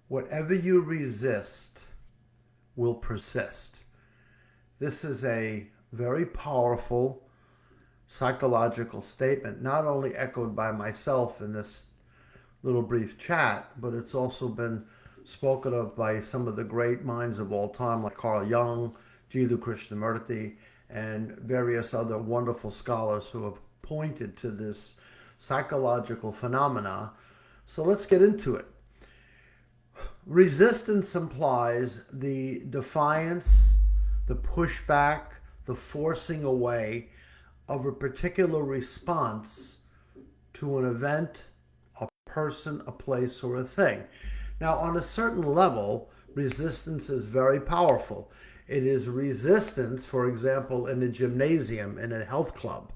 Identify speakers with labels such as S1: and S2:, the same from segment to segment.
S1: Whatever you resist will persist. This is a very powerful psychological statement, not only echoed by myself in this little brief chat, but it's also been spoken of by some of the great minds of all time, like Carl Jung, Jiddu Krishnamurti, and various other wonderful scholars who have pointed to this psychological phenomena. So let's get into it. Resistance implies the defiance, the pushback, the forcing away of a particular response to an event, a person, a place, or a thing. Now, on a certain level, resistance is very powerful. It is resistance, for example, in a gymnasium, in a health club,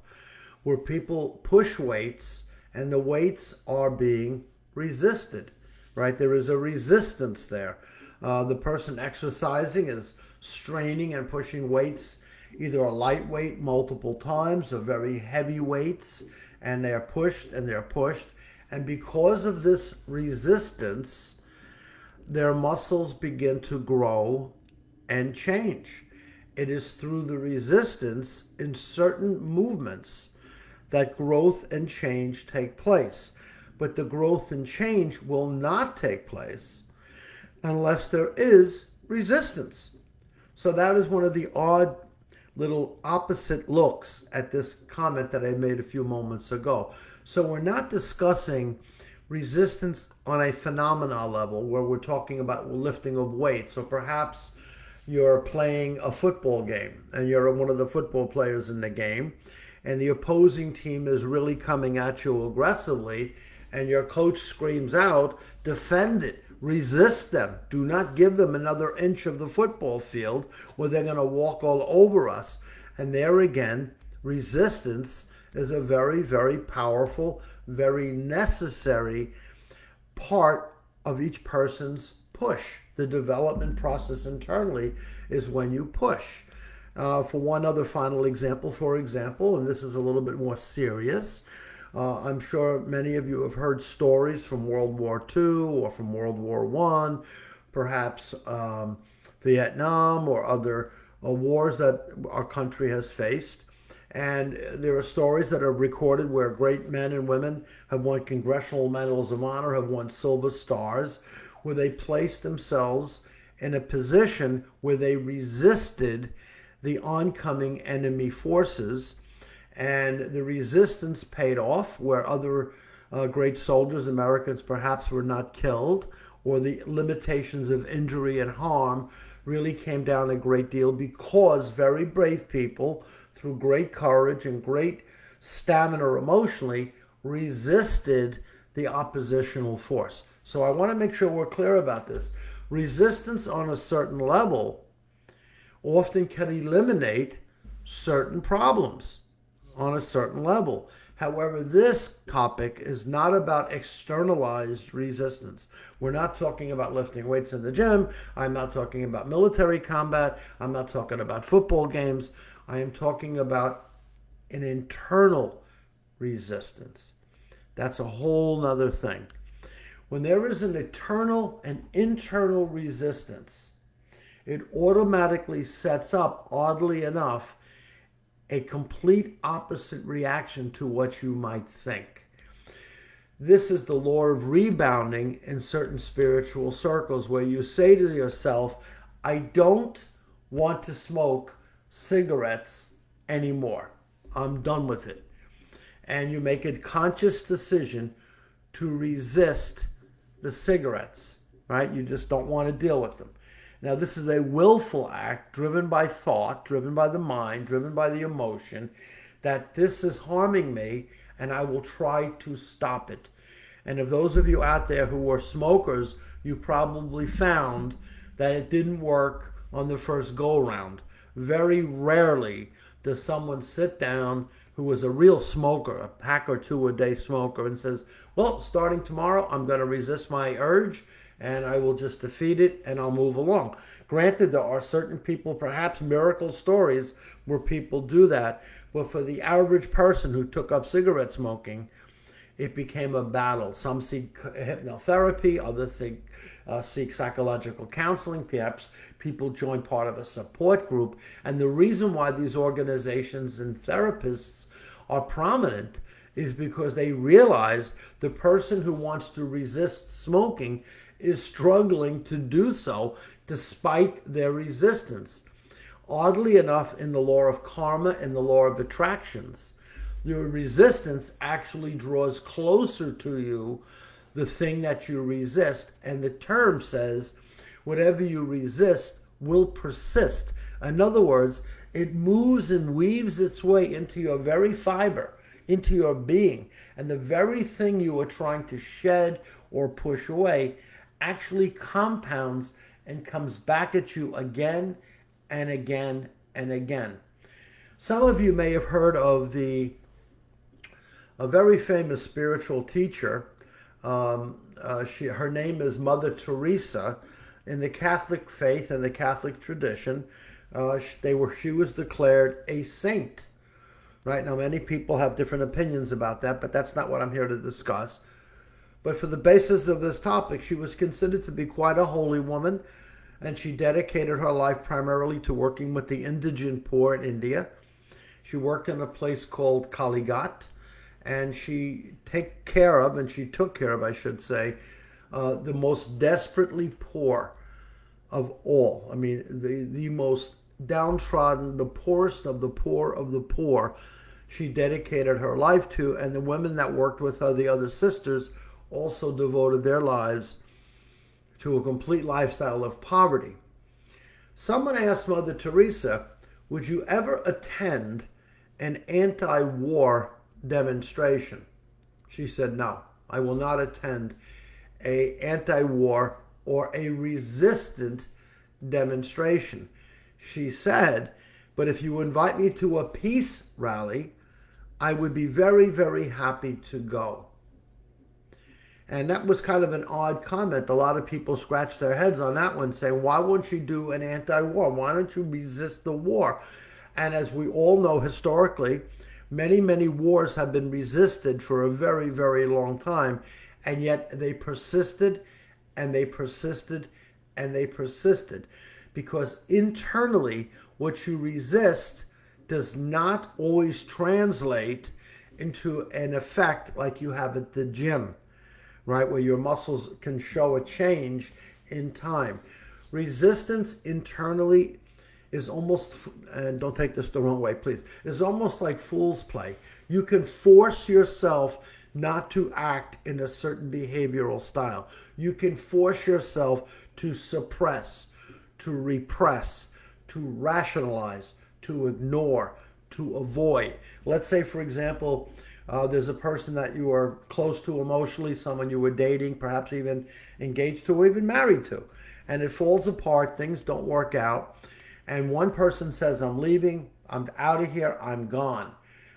S1: where people push weights and the weights are being resisted, right? There is a resistance there. The person exercising is straining and pushing weights, either a lightweight multiple times or very heavy weights, and they're pushed and they're pushed. And because of this resistance, their muscles begin to grow and change. It is through the resistance in certain movements that growth and change take place. But the growth and change will not take place unless there is resistance. So that is one of the odd little opposite looks at this comment that I made a few moments ago. So we're not discussing resistance on a phenomena level where we're talking about lifting of weights, or perhaps you're playing a football game and you're one of the football players in the game and the opposing team is really coming at you aggressively and your coach screams out, defend it, resist them. Do not give them another inch of the football field where they're going to walk all over us. And there again, resistance is a very, very powerful, very necessary part of each person's push. The development process internally is when you push. For one other final example, for example, and this is a little bit more serious, I'm sure many of you have heard stories from World War II or from World War I, perhaps Vietnam or other wars that our country has faced. And there are stories that are recorded where great men and women have won Congressional Medals of Honor, have won Silver Stars, where they placed themselves in a position where they resisted the oncoming enemy forces. And the resistance paid off, where other great soldiers, Americans perhaps, were not killed, or the limitations of injury and harm really came down a great deal because very brave people, through great courage and great stamina emotionally, resisted the oppositional force. So I want to make sure we're clear about this. Resistance on a certain level often can eliminate certain problems on a certain level. However, this topic is not about externalized resistance. We're not talking about lifting weights in the gym. I'm not talking about military combat. I'm not talking about football games. I am talking about an internal resistance. That's a whole nother thing. When there is an internal resistance, it automatically sets up, oddly enough, a complete opposite reaction to what you might think. This is the law of rebounding in certain spiritual circles, where you say to yourself, I don't want to smoke cigarettes anymore. I'm done with it. And you make a conscious decision to resist the cigarettes, right? You just don't want to deal with them. Now, this is a willful act driven by thought, driven by the mind, driven by the emotion, that this is harming me and I will try to stop it. And if those of you out there who are smokers, you probably found that it didn't work on the first go-round. Very rarely does someone sit down who was a real smoker, a pack or two a day smoker, and says, well, starting tomorrow, I'm going to resist my urge and I will just defeat it and I'll move along. Granted, there are certain people, perhaps miracle stories where people do that, but for the average person who took up cigarette smoking, it became a battle. Some seek hypnotherapy, others seek psychological counseling. Perhaps people join part of a support group. And the reason why these organizations and therapists are prominent is because they realize the person who wants to resist smoking is struggling to do so despite their resistance. Oddly enough, in the law of karma and the law of attractions, your resistance actually draws closer to you the thing that you resist. And the term says, whatever you resist will persist. In other words, it moves and weaves its way into your very fiber, into your being. And the very thing you are trying to shed or push away actually compounds and comes back at you again and again and again. Some of you may have heard of a very famous spiritual teacher. Her name is Mother Teresa. In the Catholic faith and the Catholic tradition, she was declared a saint. Right now, many people have different opinions about that, but that's not what I'm here to discuss. But for the basis of this topic, she was considered to be quite a holy woman, and she dedicated her life primarily to working with the indigent poor in India. She worked in a place called Kalighat, and she took care of, I should say, the most desperately poor of all. I mean, the most downtrodden, the poorest of the poor of the poor, she dedicated her life to, and the women that worked with her, the other sisters, also devoted their lives to a complete lifestyle of poverty. Someone asked Mother Teresa, would you ever attend an anti-war demonstration? She said, no, I will not attend an anti-war or a resistant demonstration. She said, but if you invite me to a peace rally, I would be very, very happy to go. And that was kind of an odd comment. A lot of people scratched their heads on that one, saying, why won't you do an anti-war? Why don't you resist the war? And as we all know historically, many, many wars have been resisted for a very, very long time. And yet they persisted and they persisted and they persisted. Because internally, what you resist does not always translate into an effect like you have at the gym, right? Where your muscles can show a change in time. Resistance internally is almost, and don't take this the wrong way, please, is almost like fool's play. You can force yourself not to act in a certain behavioral style. You can force yourself to suppress, to repress, to rationalize, to ignore, to avoid. Let's say, for example, there's a person that you are close to emotionally, someone you were dating, perhaps even engaged to or even married to, and it falls apart, things don't work out, and one person says, I'm leaving, I'm out of here, I'm gone,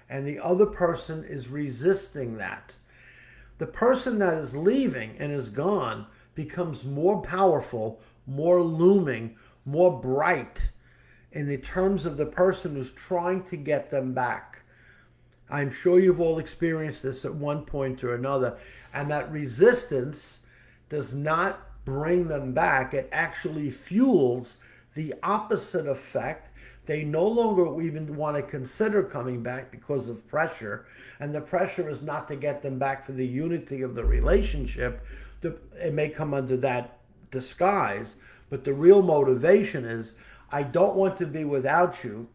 S1: and the other person is resisting that. The person that is leaving and is gone becomes more powerful, more looming, more bright in the terms of the person who's trying to get them back. I'm sure you've all experienced this at one point or another, and that resistance does not bring them back. It actually fuels the opposite effect. They no longer even want to consider coming back because of pressure, and the pressure is not to get them back for the unity of the relationship. It may come under that disguise, but the real motivation is, I don't want to be without you.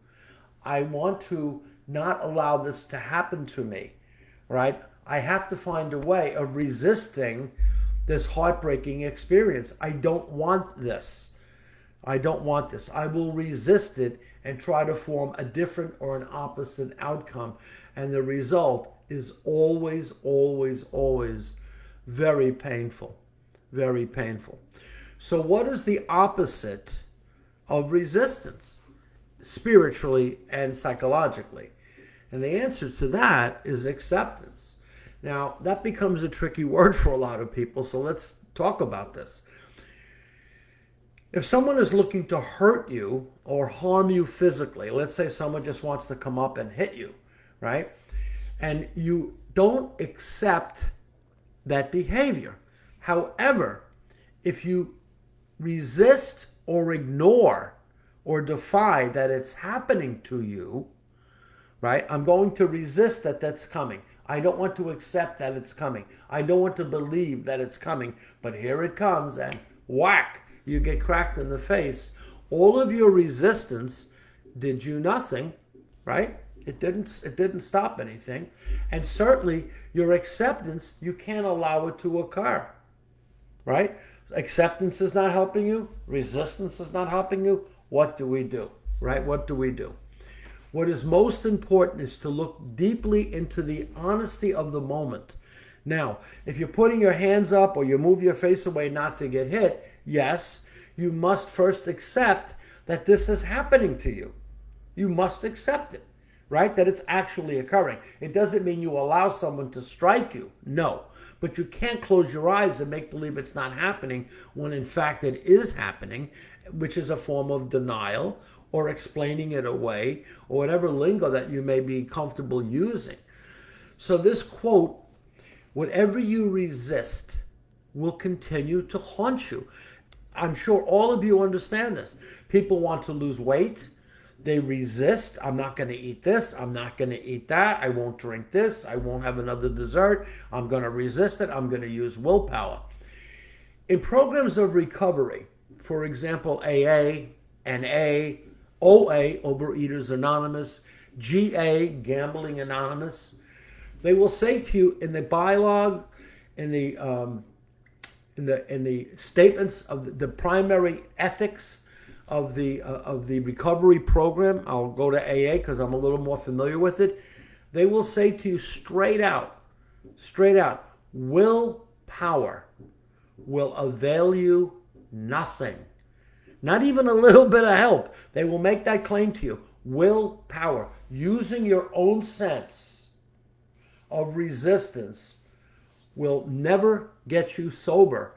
S1: I want to not allow this to happen to me, right? I have to find a way of resisting this heartbreaking experience. I don't want this. I don't want this. I will resist it and try to form a different or an opposite outcome. And the result is always, always, always very painful. Very painful. So what is the opposite of resistance, spiritually and psychologically? And the answer to that is acceptance. Now, that becomes a tricky word for a lot of people, so let's talk about this. If someone is looking to hurt you or harm you physically, let's say someone just wants to come up and hit you, right? And you don't accept that behavior. However, if you resist or ignore or defy that it's happening to you, right? I'm going to resist that that's coming. I don't want to accept that it's coming. I don't want to believe that it's coming. But here it comes, and whack, you get cracked in the face. All of your resistance did you nothing, right? It didn't stop anything. And certainly your acceptance, you can't allow it to occur, right? Acceptance is not helping you. Resistance is not helping you. What do we do, right? What do we do? What is most important is to look deeply into the honesty of the moment. Now, if you're putting your hands up or you move your face away not to get hit, yes, you must first accept that this is happening to you. You must accept it, right? That it's actually occurring. It doesn't mean you allow someone to strike you. No. But you can't close your eyes and make believe it's not happening when in fact it is happening, which is a form of denial or explaining it away or whatever lingo that you may be comfortable using. So this quote, whatever you resist will continue to haunt you. I'm sure all of you understand this. People want to lose weight. They resist. I'm not going to eat this. I'm not going to eat that. I won't drink this. I won't have another dessert. I'm going to resist it. I'm going to use willpower. In programs of recovery, for example, AA, NA, OA, Overeaters Anonymous, GA, Gambling Anonymous, they will say to you in the bylaw, in the statements of the primary ethics of the recovery program. I'll go to AA because I'm a little more familiar with it. They will say to you straight out, willpower will avail you nothing. Not even a little bit of help. They will make that claim to you. Willpower, using your own sense of resistance, will never get you sober.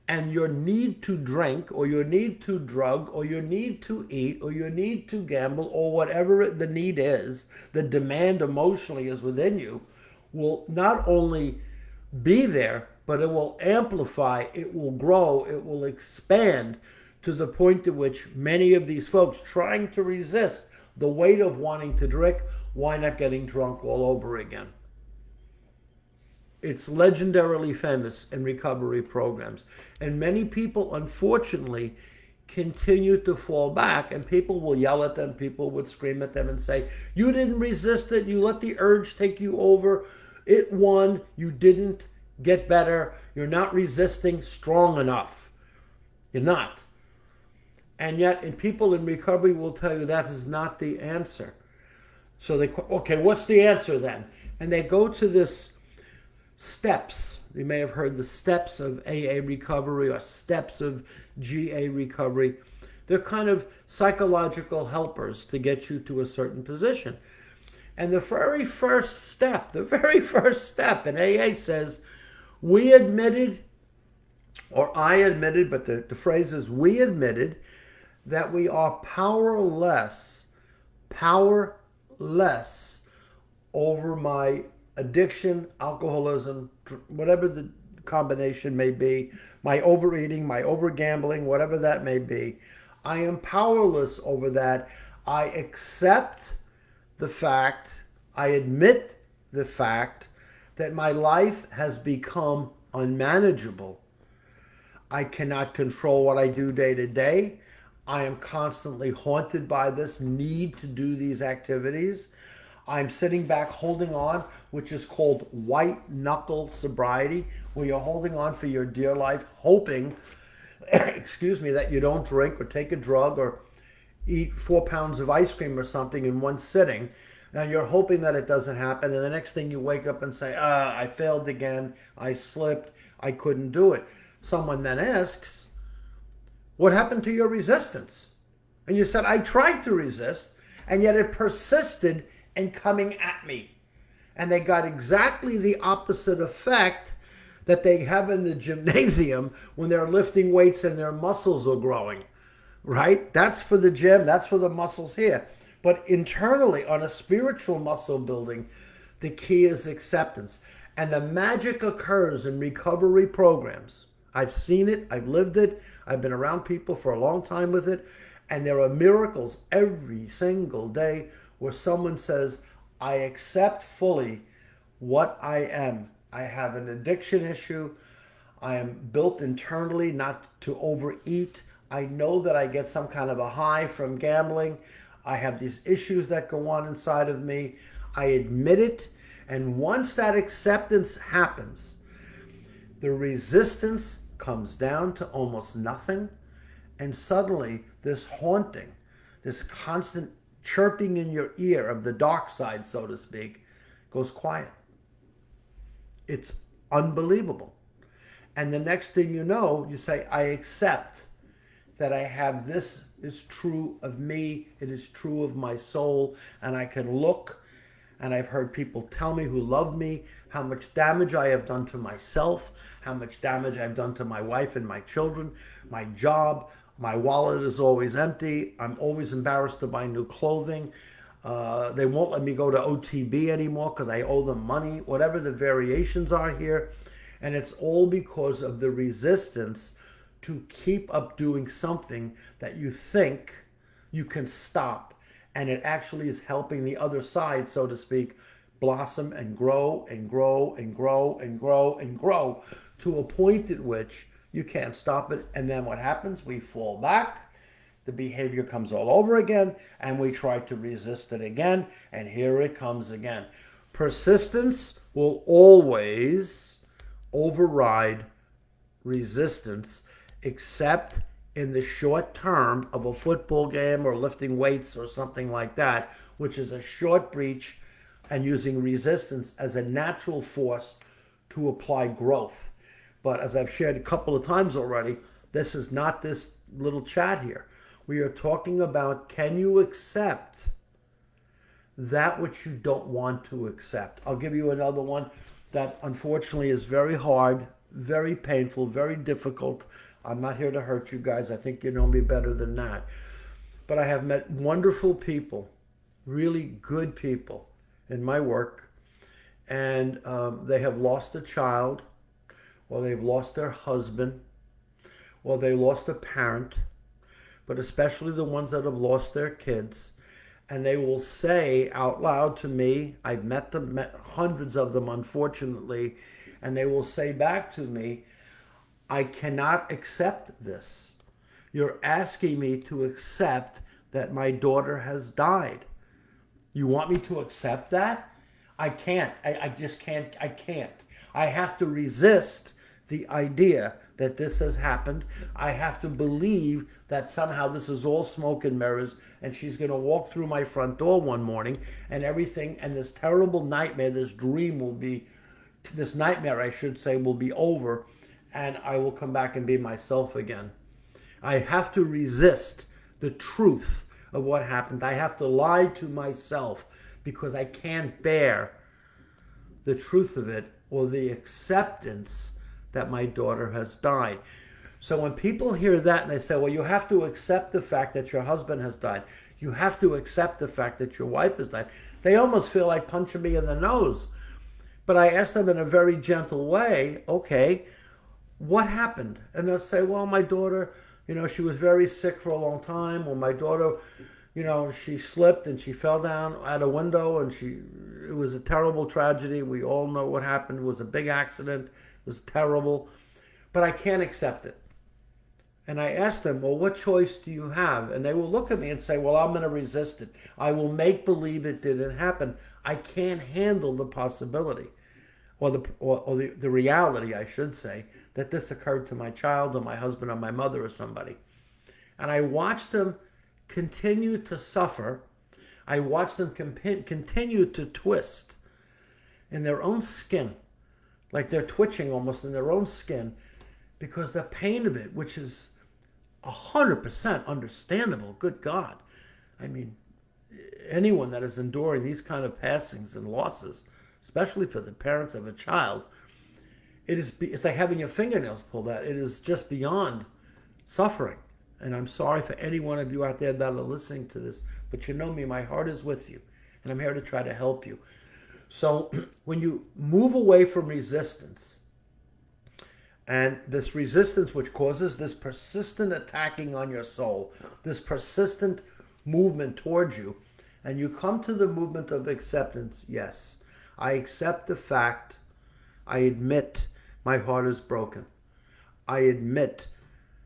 S1: And your need to drink, or your need to drug, or your need to eat, or your need to gamble, or whatever the need is, the demand emotionally is within you, will not only be there, but it will amplify, it will grow, it will expand to the point at which many of these folks trying to resist the weight of wanting to drink wind up getting drunk all over again. It's legendarily famous in recovery programs. And many people, unfortunately, continue to fall back, and people will yell at them, people would scream at them and say, you didn't resist it, you let the urge take you over, it won, you didn't get better, you're not resisting strong enough. You're not. And yet, and people in recovery will tell you that is not the answer. So they, okay, what's the answer then? And they go to this steps. You may have heard the steps of AA recovery or steps of GA recovery. They're kind of psychological helpers to get you to a certain position. And the very first step in AA says, we admitted, or I admitted, but the phrase is we admitted that we are powerless over my addiction, alcoholism, whatever the combination may be, my overeating, my overgambling, whatever that may be. I am powerless over that. I accept the fact, I admit the fact that my life has become unmanageable. I cannot control what I do day to day. I am constantly haunted by this need to do these activities. I'm sitting back holding on, which is called white knuckle sobriety, where you're holding on for your dear life, hoping, that you don't drink or take a drug or eat 4 pounds of ice cream or something in one sitting. And you're hoping that it doesn't happen. And the next thing you wake up and say, I failed again. I slipped. I couldn't do it. Someone then asks, what happened to your resistance? And you said, I tried to resist, and yet it persisted in coming at me. And they got exactly the opposite effect that they have in the gymnasium when they're lifting weights and their muscles are growing, right? That's for the gym. That's for the muscles here. But internally, on a spiritual muscle building, The key is acceptance. And the magic occurs in recovery programs. I've seen it, I've lived it, I've been around people for a long time with it, and there are miracles every single day where someone says, I accept fully what I am. I have an addiction issue. I am built internally not to overeat. I know that I get some kind of a high from gambling. I have these issues that go on inside of me. I admit it. And once that acceptance happens, the resistance comes down to almost nothing. And suddenly this haunting, this constant chirping in your ear of the dark side, so to speak, goes quiet. It's unbelievable. And the next thing you know, you say, I accept that I have this is true of me. It is true of my soul. And I can look, and I've heard people tell me who love me how much damage I have done to myself, how much damage I've done to my wife and my children, my job. My wallet is always empty. I'm always embarrassed to buy new clothing. They won't let me go to OTB anymore because I owe them money, whatever the variations are here. And it's all because of the resistance to keep up doing something that you think you can stop. And it actually is helping the other side, so to speak, blossom and grow and grow and grow and grow and grow to a point at which you can't stop it. And then what happens? We fall back. The behavior comes all over again, and we try to resist it again, and here it comes again. Persistence will always override resistance, except in the short term of a football game or lifting weights or something like that, which is a short breach, and using resistance as a natural force to apply growth. But as I've shared a couple of times already, this is not this little chat here. We are talking about, can you accept that which you don't want to accept? I'll give you another one that unfortunately is very hard, very painful, very difficult. I'm not here to hurt you guys. I think you know me better than that. But I have met wonderful people, really good people in my work, and they have lost a child, or they've lost their husband, or they lost a parent, but especially the ones that have lost their kids. And they will say out loud to me, I've met them, met hundreds of them, unfortunately, and they will say back to me, I cannot accept this. You're asking me to accept that my daughter has died. You want me to accept that? I can't. I just can't. I can't. I have to resist the idea that this has happened. I have to believe that somehow this is all smoke and mirrors, and she's going to walk through my front door one morning, and everything, and this terrible nightmare, this dream will be, this nightmare, I should say, will be over, and I will come back and be myself again. I have to resist the truth of what happened. I have to lie to myself because I can't bear the truth of it or the acceptance that my daughter has died. So when people hear that and they say, well, you have to accept the fact that your husband has died, you have to accept the fact that your wife has died, they almost feel like punching me in the nose. But I ask them in a very gentle way, okay, what happened? And they'll say, well, my daughter, she was very sick for a long time. Or my daughter, she slipped and she fell down out a window, and it was a terrible tragedy. We all know what happened. It was a big accident. It was terrible. But I can't accept it. And I ask them, well, what choice do you have? And they will look at me and say, well, I'm going to resist it. I will make believe it didn't happen. I can't handle the possibility, or the reality, I should say, that this occurred to my child or my husband or my mother or somebody. And I watch them continue to suffer. I watch them continue to twist in their own skin, like they're twitching almost in their own skin, because the pain of it, which is 100% understandable, good God. I mean, anyone that is enduring these kind of passings and losses, especially for the parents of a child, it's like having your fingernails pulled out. It is just beyond suffering. And I'm sorry for any one of you out there that are listening to this, but you know me, my heart is with you, and I'm here to try to help you. So when you move away from resistance, and this resistance which causes this persistent attacking on your soul, this persistent movement towards you, and you come to the movement of acceptance, yes, I accept the fact, I admit my heart is broken. I admit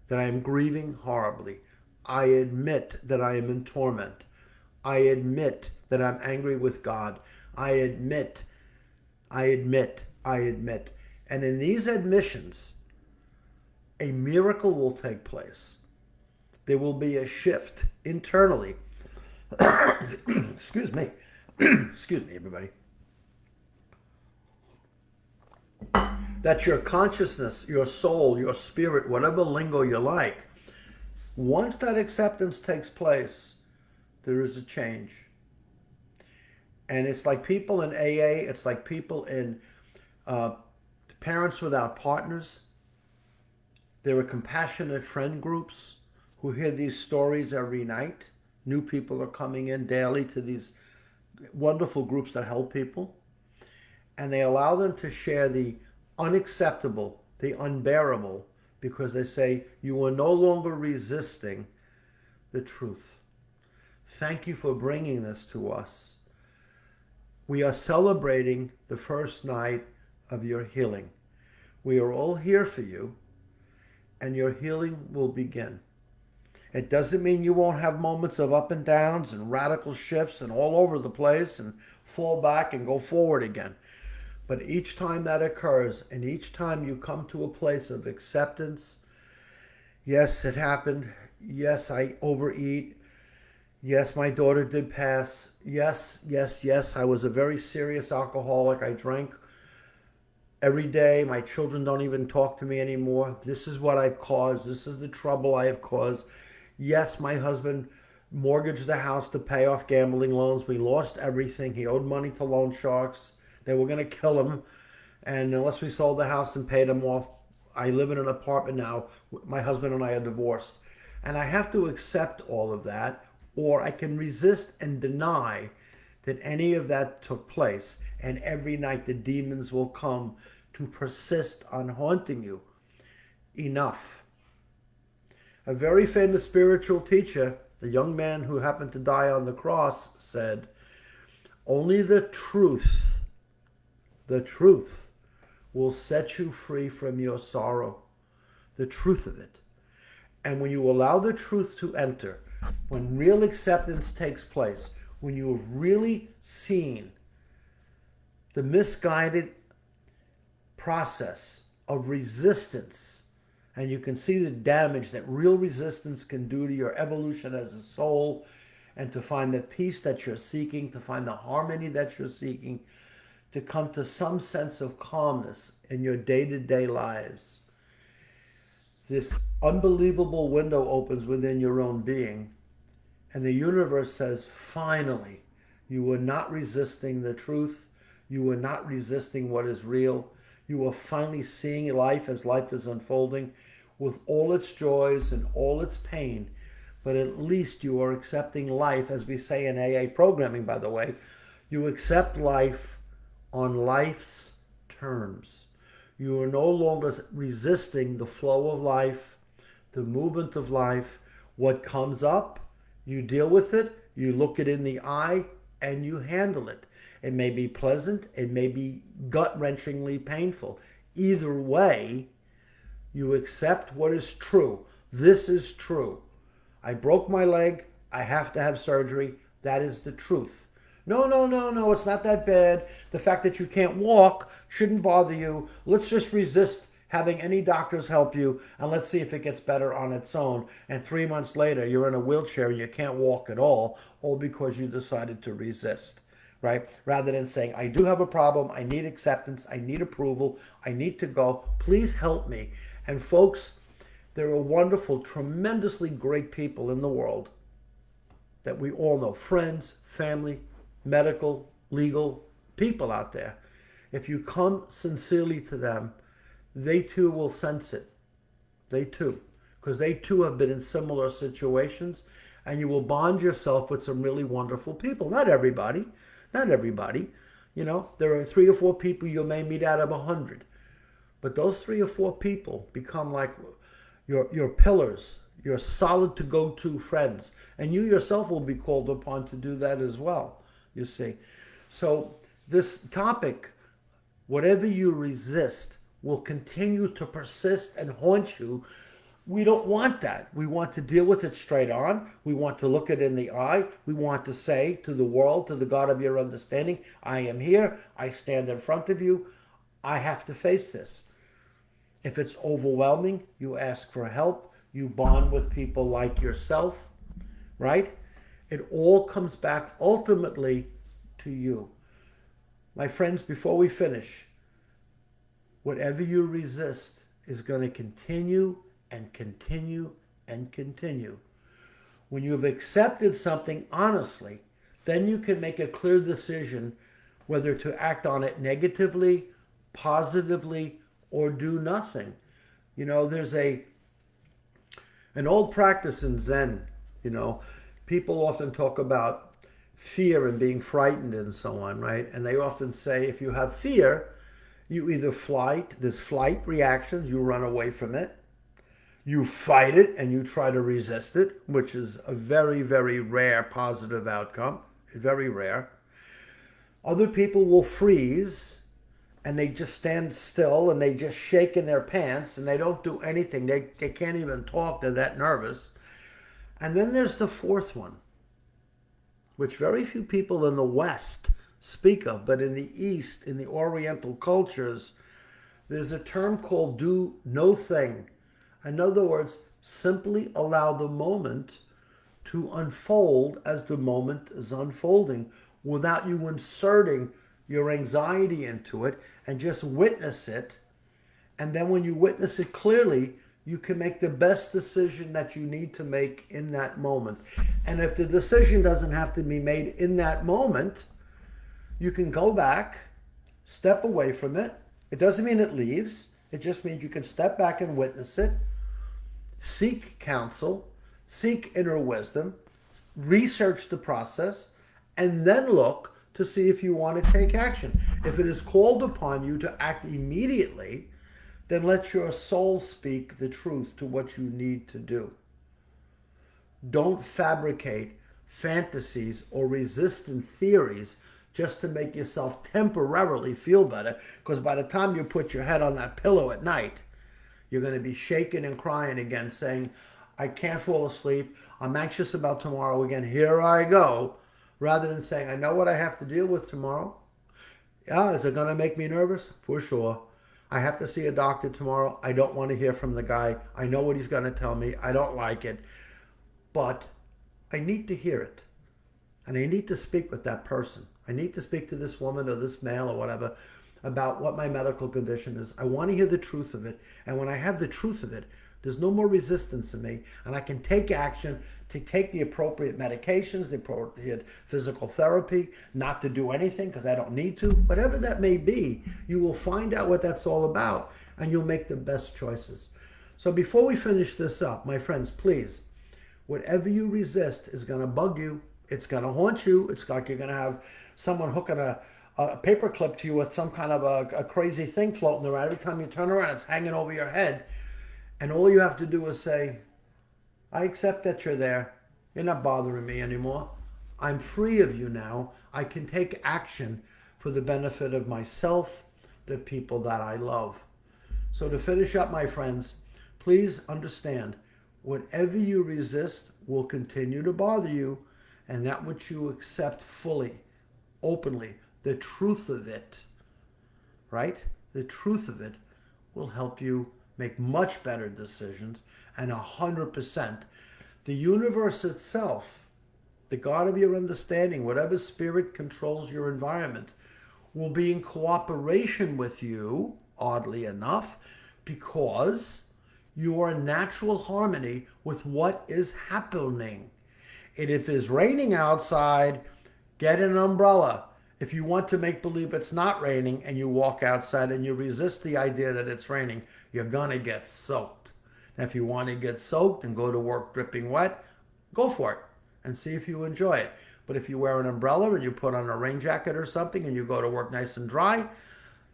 S1: that I am grieving horribly. I admit that I am in torment. I admit that I'm angry with God. I admit. And in these admissions, a miracle will take place. There will be a shift internally. Excuse me. Excuse me, everybody. That your consciousness, your soul, your spirit, whatever lingo you like, once that acceptance takes place, there is a change. And it's like people in AA, it's like people in Parents Without Partners. There are compassionate friend groups who hear these stories every night. New people are coming in daily to these wonderful groups that help people. And they allow them to share the unacceptable, the unbearable, because they say, you are no longer resisting the truth. Thank you for bringing this to us. We are celebrating the first night of your healing. We are all here for you, and your healing will begin. It doesn't mean you won't have moments of up and downs and radical shifts and all over the place and fall back and go forward again. But each time that occurs, and each time you come to a place of acceptance, yes, it happened. Yes, I overeat. Yes, my daughter did pass. Yes, I was a very serious alcoholic. I drank every day. My children don't even talk to me anymore. This is what I've caused. This is the trouble I have caused. Yes, my husband mortgaged the house to pay off gambling loans. We lost everything. He owed money to loan sharks. They were going to kill him. And unless we sold the house and paid him off, I live in an apartment now. My husband and I are divorced. And I have to accept all of that, or I can resist and deny that any of that took place. And every night the demons will come to persist on haunting you. Enough. A very famous spiritual teacher, the young man who happened to die on the cross, said, only the truth will set you free from your sorrow. The truth of it. And when you allow the truth to enter, when real acceptance takes place, when you have really seen the misguided process of resistance, and you can see the damage that real resistance can do to your evolution as a soul, and to find the peace that you're seeking, to find the harmony that you're seeking, to come to some sense of calmness in your day-to-day lives. This unbelievable window opens within your own being, and the universe says, finally, you were not resisting the truth. You were not resisting what is real. You are finally seeing life as life is unfolding with all its joys and all its pain. But at least you are accepting life, as we say in AA programming, by the way. You accept life on life's terms. You are no longer resisting the flow of life, the movement of life. What comes up, you deal with it, you look it in the eye, and you handle it. It may be pleasant, it may be gut-wrenchingly painful. Either way, you accept what is true. This is true. I broke my leg, I have to have surgery. That is the truth. No, it's not that bad. The fact that you can't walk shouldn't bother you. Let's just resist having any doctors help you, and let's see if it gets better on its own. And 3 months later, you're in a wheelchair and you can't walk at all because you decided to resist, right? Rather than saying, I do have a problem, I need acceptance, I need approval, I need to go, please help me. And folks, there are wonderful, tremendously great people in the world that we all know, friends, family, medical, legal people out there. If you come sincerely to them, they too will sense it. They too. Because they too have been in similar situations, and you will bond yourself with some really wonderful people. Not everybody. You know, there are 3 or 4 people you may meet out of 100. But those 3 or 4 people become like your pillars, your solid to go to friends. And you yourself will be called upon to do that as well, you see. So this topic, whatever you resist, will continue to persist and haunt you. We don't want that. We want to deal with it straight on. We want to look it in the eye. We want to say to the world, to the God of your understanding, I am here. I stand in front of you. I have to face this. If it's overwhelming, you ask for help. You bond with people like yourself, right? It all comes back ultimately to you. My friends, before we finish, whatever you resist is going to continue and continue and continue. When you have accepted something honestly, then you can make a clear decision whether to act on it negatively, positively, or do nothing. You know, there's an old practice in Zen, you know, people often talk about fear and being frightened and so on, right? And they often say if you have fear, you either there's flight reactions, you run away from it, you fight it and you try to resist it, which is a very, very rare positive outcome, very rare. Other people will freeze and they just stand still and they just shake in their pants and they don't do anything. They can't even talk. They're that nervous. And then there's the fourth one, which very few people in the West speak of, but in the East, in the Oriental cultures, there's a term called do no thing. In other words, simply allow the moment to unfold as the moment is unfolding without you inserting your anxiety into it, and just witness it. And then when you witness it clearly, you can make the best decision that you need to make in that moment. And if the decision doesn't have to be made in that moment, you can go back, step away from it. It doesn't mean it leaves. It just means you can step back and witness it, seek counsel, seek inner wisdom, research the process, and then look to see if you want to take action. If it is called upon you to act immediately, then let your soul speak the truth to what you need to do. Don't fabricate fantasies or resistant theories just to make yourself temporarily feel better, because by the time you put your head on that pillow at night, you're going to be shaking and crying again, saying, I can't fall asleep. I'm anxious about tomorrow again. Here I go. Rather than saying, I know what I have to deal with tomorrow. Yeah, is it going to make me nervous? For sure. I have to see a doctor tomorrow. I don't want to hear from the guy. I know what he's going to tell me. I don't like it. But I need to hear it. And I need to speak with that person. I need to speak to this woman or this male or whatever about what my medical condition is. I want to hear the truth of it. And when I have the truth of it, there's no more resistance in me. And I can take action to take the appropriate medications, the appropriate physical therapy, not to do anything because I don't need to. Whatever that may be, you will find out what that's all about and you'll make the best choices. So before we finish this up, my friends, please, whatever you resist is going to bug you. It's going to haunt you. It's like you're going to have someone hooking a paper clip to you with some kind of a crazy thing floating around. Every time you turn around, it's hanging over your head. And all you have to do is say, I accept that you're there. You're not bothering me anymore. I'm free of you now. I can take action for the benefit of myself, the people that I love. So to finish up, my friends, please understand, whatever you resist will continue to bother you, and that which you accept fully, openly, the truth of it, right? The truth of it will help you make much better decisions, and 100%. The universe itself, the God of your understanding, whatever spirit controls your environment, will be in cooperation with you, oddly enough, because you are in natural harmony with what is happening. And if it's raining outside, get an umbrella. If you want to make believe it's not raining and you walk outside and you resist the idea that it's raining, you're going to get soaked. And if you want to get soaked and go to work dripping wet, go for it and see if you enjoy it. But if you wear an umbrella and you put on a rain jacket or something and you go to work nice and dry,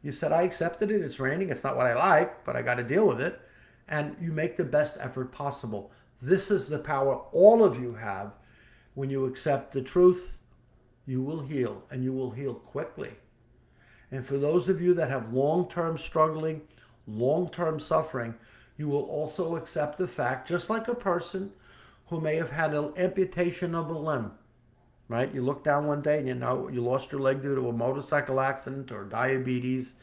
S1: you said, I accepted it. It's raining. It's not what I like, but I got to deal with it. And you make the best effort possible. This is the power all of you have. When you accept the truth, you will heal, and you will heal quickly. And for those of you that have long-term struggling, long-term suffering, you will also accept the fact, just like a person who may have had an amputation of a limb, right? You look down one day and you know you lost your leg due to a motorcycle accident or diabetes,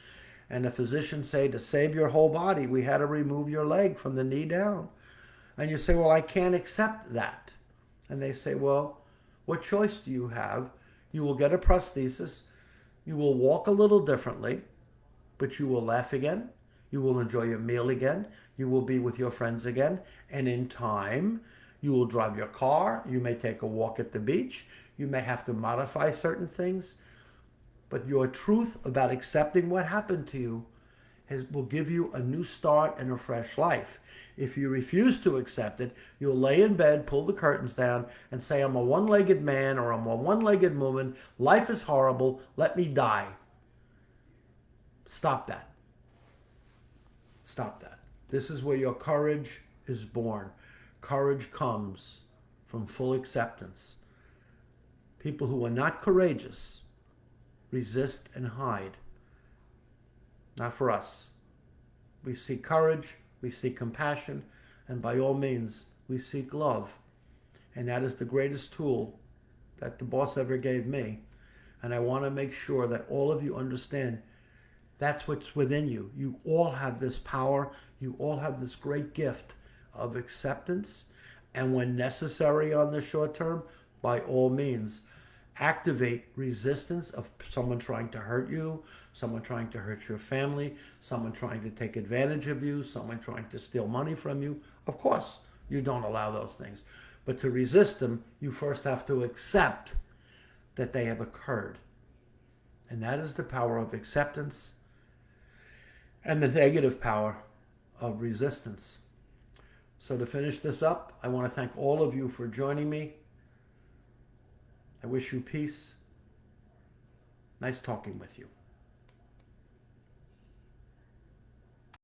S1: and the physician say, to save your whole body, we had to remove your leg from the knee down. And you say, well, I can't accept that. And they say, well, what choice do you have? You will get a prosthesis. You will walk a little differently, but you will laugh again. You will enjoy your meal again. You will be with your friends again. And in time, you will drive your car. You may take a walk at the beach. You may have to modify certain things. But your truth about accepting what happened to you will give you a new start and a fresh life. If you refuse to accept it, you'll lay in bed, pull the curtains down, and say, I'm a one-legged man or I'm a one-legged woman. Life is horrible. Let me die. Stop that. Stop that. This is where your courage is born. Courage comes from full acceptance. People who are not courageous resist and hide. Not for us. We seek courage, we seek compassion, and by all means, we seek love. And that is the greatest tool that the boss ever gave me. And I want to make sure that all of you understand that's what's within you. You all have this power. You all have this great gift of acceptance. And when necessary on the short term, by all means, activate resistance of someone trying to hurt you, someone trying to hurt your family, someone trying to take advantage of you, someone trying to steal money from you. Of course, you don't allow those things. But to resist them, you first have to accept that they have occurred. And that is the power of acceptance and the negative power of resistance. So to finish this up, I want to thank all of you for joining me. I wish you peace. Nice talking with you.